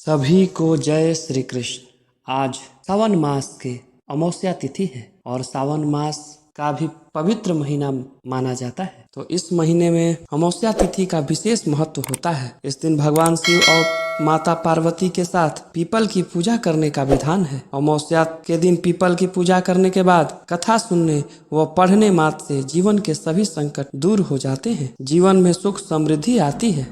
सभी को जय श्री कृष्ण। आज सावन मास के अमावस्या तिथि है और सावन मास का भी पवित्र महीना माना जाता है। तो इस महीने में अमावस्या तिथि का विशेष महत्व होता है। इस दिन भगवान शिव और माता पार्वती के साथ पीपल की पूजा करने का विधान है। अमावस्या के दिन पीपल की पूजा करने के बाद कथा सुनने व पढ़ने मात्र से जीवन के सभी संकट दूर हो जाते हैं। जीवन में सुख समृद्धि आती है।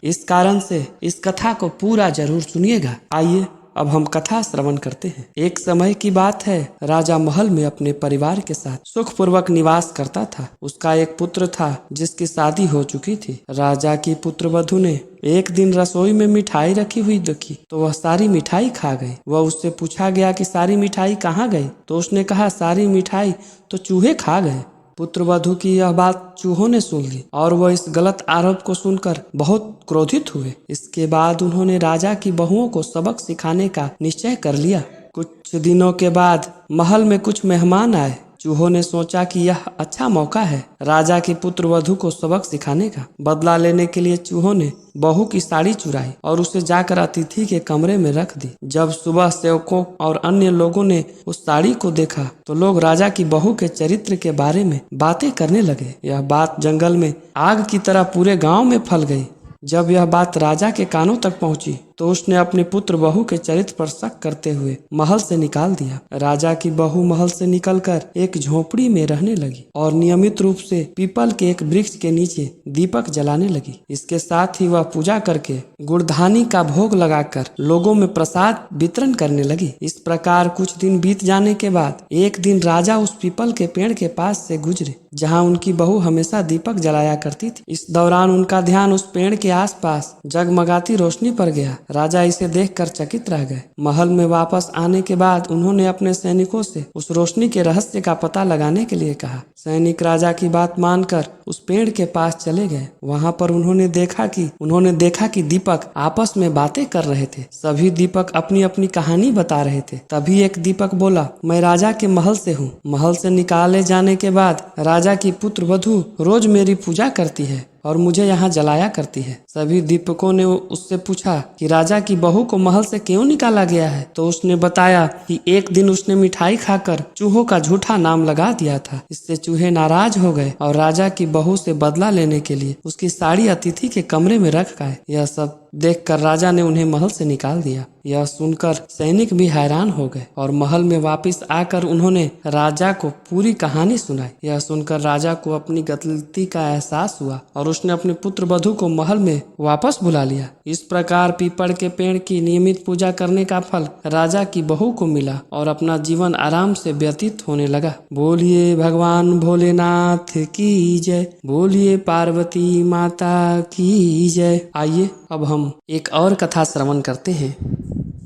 इस कारण से इस कथा को पूरा जरूर सुनिएगा। आइए अब हम कथा श्रवण करते हैं। एक समय की बात है, राजा महल में अपने परिवार के साथ सुखपूर्वक निवास करता था। उसका एक पुत्र था जिसकी शादी हो चुकी थी। राजा की पुत्रवधू ने एक दिन रसोई में मिठाई रखी हुई देखी तो वह सारी मिठाई खा गई। वह उससे पूछा गया कि सारी मिठाई कहाँ गई, तो उसने कहा सारी मिठाई तो चूहे खा गए। पुत्रवधू की यह बात चूहों ने सुन ली और वह इस गलत आरोप को सुनकर बहुत क्रोधित हुए। इसके बाद उन्होंने राजा की बहुओं को सबक सिखाने का निश्चय कर लिया। कुछ दिनों के बाद महल में कुछ मेहमान आए। चूहों ने सोचा कि यह अच्छा मौका है राजा की पुत्रवधू को सबक सिखाने का। बदला लेने के लिए चूहों ने बहू की साड़ी चुराई और उसे जाकर अतिथि के कमरे में रख दी। जब सुबह सेवकों और अन्य लोगों ने उस साड़ी को देखा तो लोग राजा की बहू के चरित्र के बारे में बातें करने लगे। यह बात जंगल में आग की तरह पूरे गांव में फैल गई। जब यह बात राजा के कानों तक पहुंची तो उसने अपने पुत्र बहू के चरित्र पर शक करते हुए महल से निकाल दिया। राजा की बहू महल से निकलकर एक झोपड़ी में रहने लगी और नियमित रूप से पीपल के एक वृक्ष के नीचे दीपक जलाने लगी। इसके साथ ही वह पूजा करके गुड़धानी का भोग लगाकर लोगों में प्रसाद वितरण करने लगी। इस प्रकार कुछ दिन बीत जाने के बाद एक दिन राजा उस पीपल के पेड़ के पास से गुजरे जहाँ उनकी बहू हमेशा दीपक जलाया करती थी। इस दौरान उनका ध्यान उस पेड़ के आसपास जगमगाती रोशनी पर गया। राजा इसे देखकर चकित रह गए। महल में वापस आने के बाद उन्होंने अपने सैनिकों से उस रोशनी के रहस्य का पता लगाने के लिए कहा। सैनिक राजा की बात मानकर उस पेड़ के पास चले गए। वहां पर उन्होंने देखा कि दीपक आपस में बातें कर रहे थे। सभी दीपक अपनी अपनी कहानी बता रहे थे। तभी एक दीपक बोला, मैं राजा के महल से हूँ। महल से निकाले जाने के बाद राजा की पुत्रवधू रोज मेरी पूजा करती है और मुझे यहाँ जलाया करती है। सभी दीपकों ने उससे पूछा कि राजा की बहू को महल से क्यों निकाला गया है, तो उसने बताया कि एक दिन उसने मिठाई खाकर चूहों का झूठा नाम लगा दिया था। इससे चूहे नाराज हो गए और राजा की बहू से बदला लेने के लिए उसकी साड़ी अतिथि के कमरे में रख गए। यह सब देखकर राजा ने उन्हें महल से निकाल दिया। यह सुनकर सैनिक भी हैरान हो गए और महल में वापस आकर उन्होंने राजा को पूरी कहानी सुनाई। यह सुनकर राजा को अपनी गलती का एहसास हुआ और उसने अपने पुत्र वधू को महल में वापस बुला लिया। इस प्रकार पीपल के पेड़ की नियमित पूजा करने का फल राजा की बहू को मिला और अपना जीवन आराम से व्यतीत होने लगा। बोलिए भगवान भोलेनाथ की जय, बोलिए पार्वती माता की जय। आइए अब हम एक और कथा श्रवण करते हैं।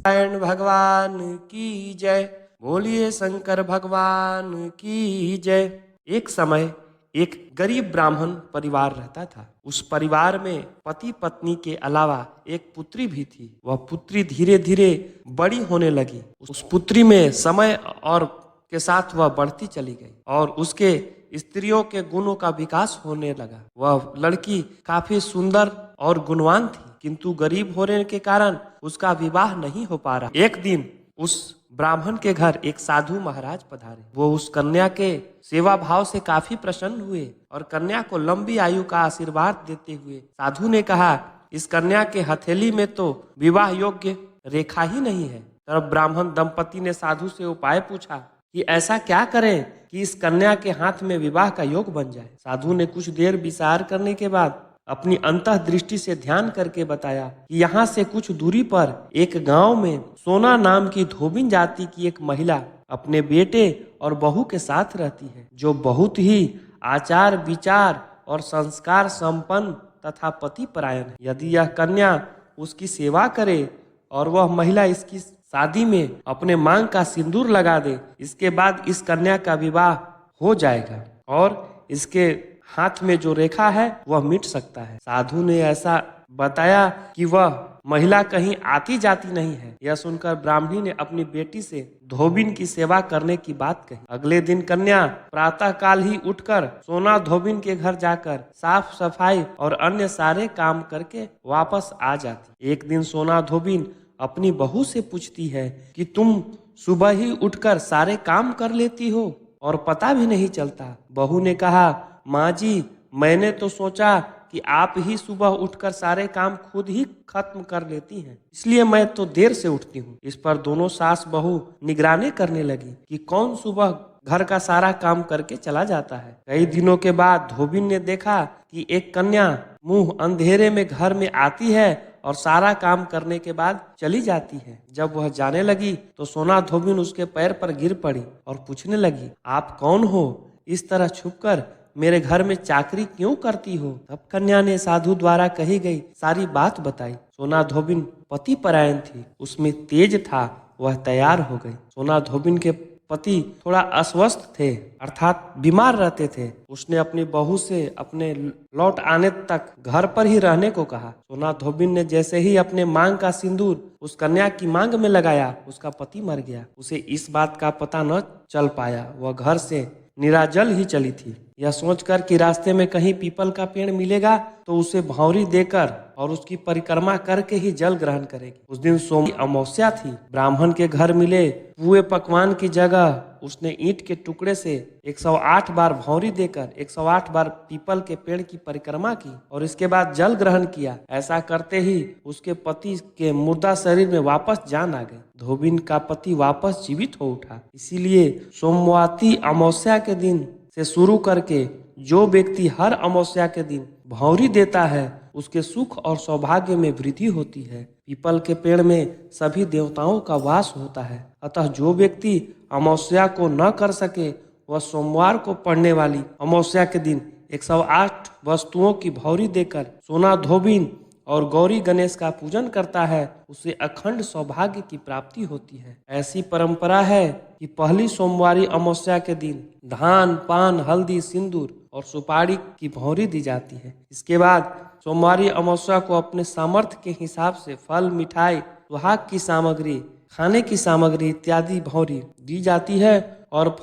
नारायण भगवान की जय, बोलिए शंकर भगवान की जय। एक समय एक गरीब ब्राह्मण परिवार रहता था। उस परिवार में पति पत्नी के अलावा एक पुत्री भी थी। वह पुत्री धीरे धीरे बड़ी होने लगी। उस पुत्री में समय और के साथ वह बढ़ती चली गई और उसके स्त्रियों के गुणों का विकास होने लगा। वह लड़की काफी सुंदर और गुणवान थी, किंतु गरीब होने के कारण उसका विवाह नहीं हो पा रहा। एक दिन उस ब्राह्मण के घर एक साधु महाराज पधारे। वो उस कन्या के सेवा भाव से काफी प्रसन्न हुए और कन्या को लंबी आयु का आशीर्वाद देते हुए साधु ने कहा, इस कन्या के हथेली में तो विवाह योग्य रेखा ही नहीं है। तब ब्राह्मण दंपति ने साधु से उपाय पूछा कि ऐसा क्या करें कि इस कन्या के हाथ में विवाह का योग बन जाए। साधु ने कुछ देर विचार करने के बाद अपनी अंतः दृष्टि से ध्यान करके बताया कि यहाँ से कुछ दूरी पर एक गांव में सोना नाम की धोबिन जाति की एक महिला अपने बेटे और बहू के साथ रहती है, जो बहुत ही आचार विचार और संस्कार संपन्न तथा पति परायण है। यदि यह कन्या उसकी सेवा करे और वह महिला इसकी शादी में अपने मांग का सिंदूर लगा दे, इसके बाद इस कन्या का विवाह हो जाएगा और इसके हाथ में जो रेखा है वह मिट सकता है। साधु ने ऐसा बताया कि वह महिला कहीं आती जाती नहीं है। यह सुनकर ब्राह्मणी ने अपनी बेटी से धोबिन की सेवा करने की बात कही। अगले दिन कन्या प्रातः काल ही उठकर सोना धोबिन के घर जाकर साफ सफाई और अन्य सारे काम करके वापस आ जाती। एक दिन सोना धोबिन अपनी बहू से पूछती है कि तुम सुबह ही उठकर सारे काम कर लेती हो और पता भी नहीं चलता। बहू ने कहा, माँ जी, मैंने तो सोचा कि आप ही सुबह उठकर सारे काम खुद ही खत्म कर लेती हैं, इसलिए मैं तो देर से उठती हूँ। इस पर दोनों सास बहू निगरानी करने लगी कि कौन सुबह घर का सारा काम करके चला जाता है। कई दिनों के बाद धोबिन ने देखा कि एक कन्या मुंह अंधेरे में घर में आती है और सारा काम करने के बाद चली जाती है। जब वह जाने लगी तो सोना धोबिन उसके पैर पर गिर पड़ी और पूछने लगी, आप कौन हो? इस तरह छुपकर मेरे घर में चाकरी क्यों करती हो? तब कन्या ने साधु द्वारा कही गई सारी बात बताई। सोना धोबिन पति परायण थी, उसमें तेज था, वह तैयार हो गई। सोना धोबिन के पति थोड़ा अस्वस्थ थे, अर्थात बीमार रहते थे। उसने अपनी बहू से अपने लौट आने तक घर पर ही रहने को कहा। सोना धोबिन ने जैसे ही अपने मांग का सिंदूर उस कन्या की मांग में लगाया, उसका पति मर गया। उसे इस बात का पता न चल पाया, वह घर से निराजल ही चली थी। यह सोचकर कि रास्ते में कहीं पीपल का पेड़ मिलेगा तो उसे भौरी देकर और उसकी परिक्रमा करके ही जल ग्रहण करेगी। उस दिन सोम अमावस्या थी। ब्राह्मण के घर मिले पुए पकवान की जगह उसने ईंट के टुकड़े से 108 बार भौरी देकर 108 बार पीपल के पेड़ की परिक्रमा की और इसके बाद जल ग्रहण किया। ऐसा करते ही उसके पति के मुर्दा शरीर में वापस जान आ गई। धोबिन का पति वापस जीवित हो उठा। इसीलिए सोमवती अमावस्या के दिन से शुरू करके जो व्यक्ति हर अमावस्या के दिन भौरी देता है उसके सुख और सौभाग्य में वृद्धि होती है। पीपल के पेड़ में सभी देवताओं का वास होता है, अतः जो व्यक्ति अमावस्या को न कर सके वह सोमवार को पड़ने वाली अमावस्या के दिन 108 वस्तुओं की भौरी देकर सोना धोबिन और गौरी गणेश का पूजन करता है, उसे अखंड सौभाग्य की प्राप्ति होती है। ऐसी परंपरा है कि पहली सोमवारी अमावस्या के दिन धान, पान, हल्दी, सिंदूर और सुपारी की भौरी दी जाती है। इसके बाद सोमवारी अमावस्या को अपने सामर्थ्य के हिसाब से फल, मिठाई, सुहाग की सामग्री, खाने की सामग्री इत्यादि भौरी दी जाती है और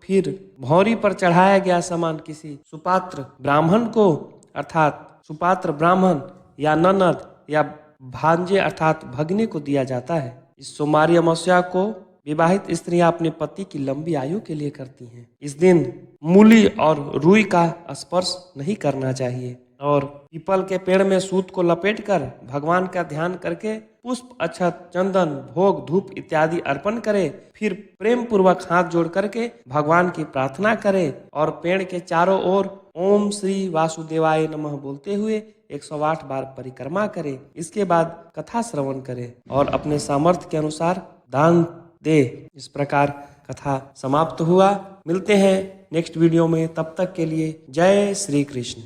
फिर भौरी पर चढ़ाया गया सामान किसी सुपात्र ब्राह्मण को अर्थात सुपात्र ब्राह्मण या ननद या भांजे अर्थात भगने को दिया जाता है। इस सोमवारी अमावस्या को विवाहित स्त्रियां अपने पति की लंबी आयु के लिए करती हैं। इस दिन मूली और रुई का स्पर्श नहीं करना चाहिए और पीपल के पेड़ में सूत को लपेटकर भगवान का ध्यान करके पुष्प, अक्षत, चंदन, भोग, धूप इत्यादि अर्पण करे। फिर प्रेम पूर्वक हाथ जोड़ करके भगवान की प्रार्थना करे और पेड़ के चारों ओर ओम श्री वासुदेवाय नमः बोलते हुए 108 बार परिक्रमा करे। इसके बाद कथा श्रवण करे और अपने सामर्थ्य के अनुसार दान दे। इस प्रकार कथा समाप्त हुआ। मिलते हैं नेक्स्ट वीडियो में, तब तक के लिए जय श्री कृष्ण।